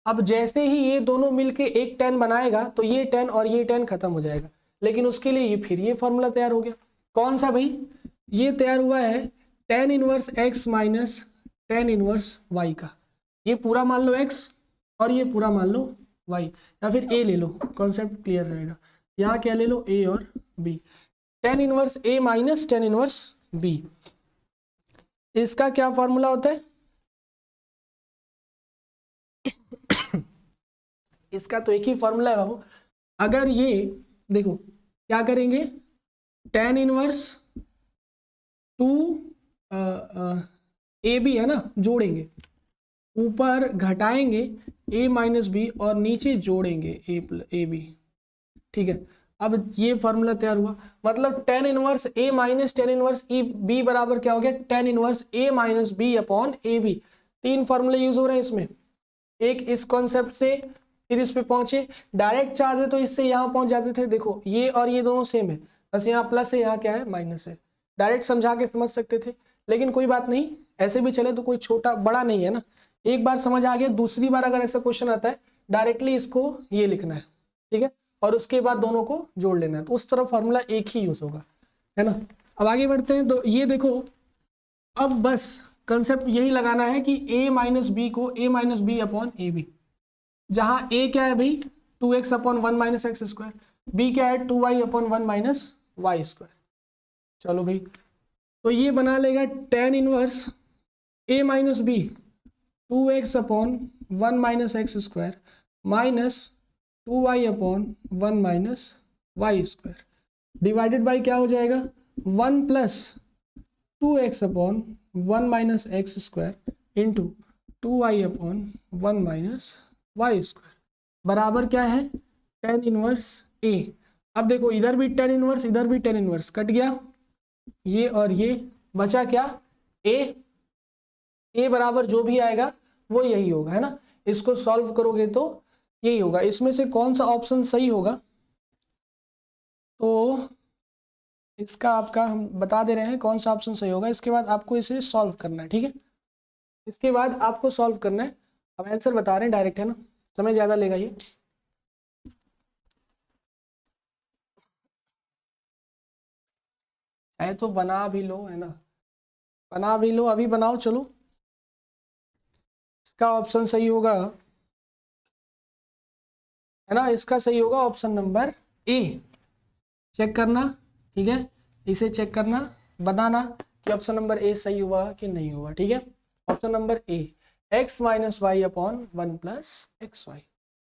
S1: अब जैसे ही ये दोनों मिलके एक tan बनाएगा तो ये tan और ये tan खत्म हो जाएगा, लेकिन उसके लिए ये फिर ये फॉर्मूला तैयार हो गया। कौन सा भाई, ये तैयार हुआ है tan inverse x minus tan inverse y का। ये पूरा मान लो x और ये पूरा मान लो y, या फिर a ले लो, कॉन्सेप्ट क्लियर रहेगा। यहाँ क्या ले लो, a और b, tan inverse a minus tan inverse b। इसका क्या फॉर्मूला होता है, इसका तो एक ही फॉर्मूला है बाबू। अगर ये देखो क्या करेंगे, tan इनवर्स 2 ए बी है ना, जोड़ेंगे, ऊपर घटाएंगे a माइनस बी और नीचे जोड़ेंगे ए बी, ठीक है। अब ये फॉर्मूला तैयार हुआ, मतलब tan inverse a minus tan inverse e b बराबर क्या हो गया, tan inverse a minus b upon a b. 3 फॉर्मूले यूज हो रहे हैं इसमें, एक इस कॉन्सेप्ट से फिर इस पे पहुंचे, डायरेक्ट चाहते तो इससे यहाँ पहुंच जाते थे। देखो ये और ये दोनों सेम है, बस यहाँ प्लस है यहाँ क्या है माइनस है, डायरेक्ट समझा के समझ सकते थे, लेकिन कोई बात नहीं, ऐसे भी चले तो कोई छोटा बड़ा नहीं है ना। एक बार समझ आ गया, दूसरी बार अगर ऐसा क्वेश्चन आता है डायरेक्टली इसको ये लिखना है, ठीक है, और उसके बाद दोनों को जोड़ लेना है, तो उस तरफ फॉर्मूला एक ही यूज होगा, है ना। अब आगे बढ़ते हैं, तो ये देखो अब बस कंसेप्ट यही लगाना है कि a माइनस बी को a minus b upon a b, जहां a क्या है भाई 2x upon 1 minus x square, b क्या है 2y upon 1 minus y square. चलो भाई, तो ये बना लेगा tan inverse a minus b 2x upon 1 minus x square minus 2y upon 1 minus y square divided by क्या हो जाएगा 1 plus 2x upon 1 minus x square into 2y upon 1 minus y square बराबर क्या है tan इनवर्स a। अब देखो इधर भी tan इनवर्स इधर भी tan इनवर्स कट गया, ये और ये बचा क्या a बराबर जो भी आएगा वो यही होगा, है ना। इसको सॉल्व करोगे तो यही होगा। इसमें से कौन सा ऑप्शन सही होगा, तो इसका आपका हम बता दे रहे हैं कौन सा ऑप्शन सही होगा। इसके बाद आपको इसे सॉल्व करना है, ठीक है, इसके बाद आपको सॉल्व करना है। अब आंसर बता रहे हैं डायरेक्ट, है ना, समय ज़्यादा लेगा ये। चाहे तो बना भी लो, है ना, बना भी लो, अभी बनाओ, चलो। इसका ऑप्शन सही होगा, है ना, इसका सही होगा ऑप्शन नंबर ए। चेक करना, ठीक है, इसे चेक करना, बताना कि ऑप्शन नंबर ए सही हुआ कि नहीं हुआ, ठीक है। Option number a x minus y upon 1 plus x Y,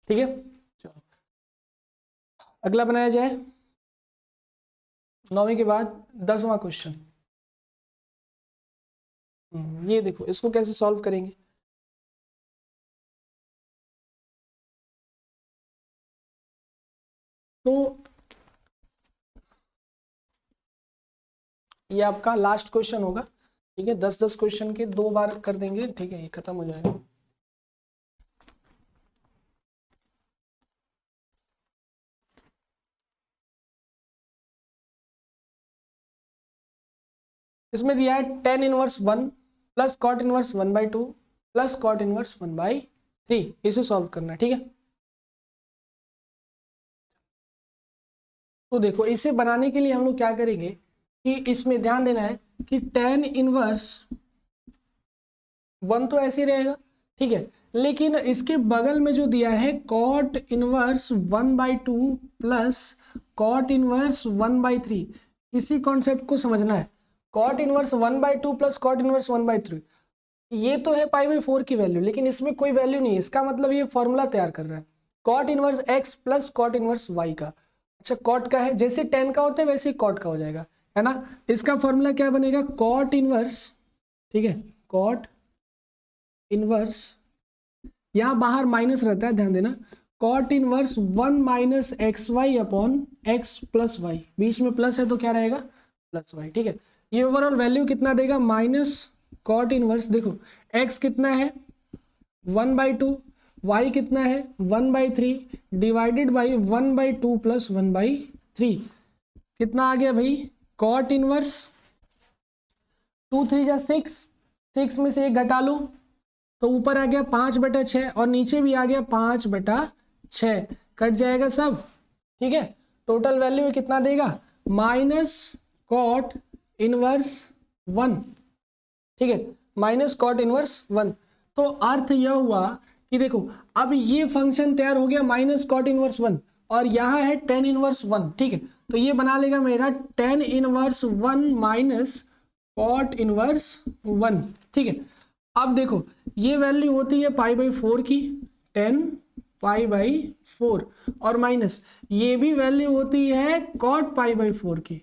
S1: ठीक है। चलो अगला बनाया जाए, 9वीं के बाद 10वां क्वेश्चन। ये देखो इसको कैसे सॉल्व करेंगे, तो ये आपका लास्ट क्वेश्चन होगा, ठीक है। 10-10 क्वेश्चन के 2 बार कर देंगे, ठीक है, ये खत्म हो जाएगा। इसमें दिया है tan inverse 1 plus cot inverse 1/2 plus cot inverse 1/3, इसे सॉल्व करना है, ठीक है। तो देखो इसे बनाने के लिए हम लोग क्या करेंगे कि इसमें ध्यान देना है कि tan इनवर्स 1 तो ऐसे ही रहेगा, ठीक है। लेकिन इसके बगल में जो दिया है cot inverse 1/2 plus cot inverse 1/3, इसी कॉन्सेप्ट को समझना है। Cot inverse 1/2 plus cot inverse 1/3, ये तो है π/4 की वैल्यू, लेकिन इसमें कोई वैल्यू नहीं है। इसका मतलब ये फॉर्मूला तैयार कर रहा है cot inverse x plus cot inverse y का। अच्छा, कॉट का है, जैसे tan का होता है वैसे ही कॉट का हो जाएगा, है ना। इसका फॉर्मूला क्या बनेगा, कॉट इनवर्स, ठीक है, कॉट इनवर्स, यहाँ बाहर माइनस रहता है, ध्यान देना, cot inverse 1 minus XY upon x plus y, बीच में प्लस है तो क्या रहेगा, प्लस वाई, ठीक है। ये ओवरऑल वैल्यू कितना देगा, माइनस कॉट इनवर्स, देखो x कितना है 1/2, y कितना है 1/3 डिवाइडेड बाई 1/2 प्लस 1/3, कितना आ गया भाई, कॉट इनवर्स 2 3 जा 6, 6 में से 1 घटा लो तो ऊपर आ गया 5/6 और नीचे भी आ गया 5/6, कट जाएगा सब, ठीक है। टोटल वैल्यू कितना देगा, माइनस कॉट इनवर्स 1, ठीक है, माइनस कॉट इनवर्स 1। तो अर्थ यह हुआ कि देखो अब ये फंक्शन तैयार हो गया माइनस कॉट इनवर्स 1 और यहाँ है tan इनवर्स 1, ठीक है। तो ये बना लेगा मेरा tan inverse 1 minus cot inverse 1, ठीक है। अब देखो ये वैल्यू होती है π/4 की, tan π/4 और माइनस ये भी वैल्यू होती है cot π/4 की,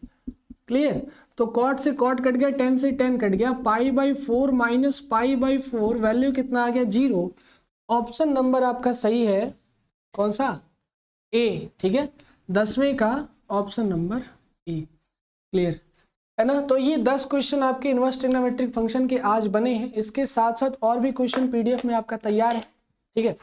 S1: क्लियर। तो cot से cot कट गया, tan से tan कट गया, π/4 माइनस π/4 वैल्यू कितना आ गया, 0। ऑप्शन नंबर आपका सही है, कौन सा, ए, ठीक है, 10वें का ऑप्शन नंबर ए, क्लियर है ना। तो ये 10 क्वेश्चन आपके इनवर्स ट्रिग्नोमेट्रिक फंक्शन के आज बने हैं। इसके साथ साथ और भी क्वेश्चन पीडीएफ में आपका तैयार है, ठीक है।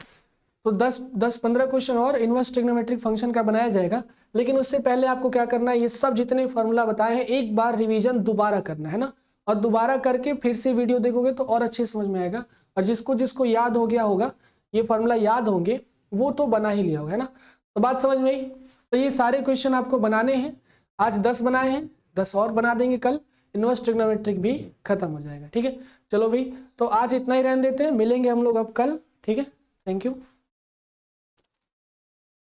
S1: तो 10-15 क्वेश्चन और इनवर्स ट्रिग्नोमेट्रिक फंक्शन का बनाया जाएगा। लेकिन उससे पहले आपको क्या करना है, ये सब जितने फॉर्मूला बताए हैं एक बार रिवीजन दोबारा करना है ना, और दोबारा करके फिर से वीडियो देखोगे तो और अच्छे समझ में आएगा। और जिसको जिसको याद हो गया होगा, ये फॉर्मूला याद होंगे, वो तो बना ही लिया होगा, है ना। तो बात समझ में आई। तो ये सारे क्वेश्चन आपको बनाने हैं, आज 10 बनाए हैं, 10 और बना देंगे कल, इनवर्स ट्रिग्नोमेट्रिक भी खत्म हो जाएगा, ठीक है। चलो भाई, तो आज इतना ही रहने देते हैं, मिलेंगे हम लोग अब कल, ठीक है। Thank you.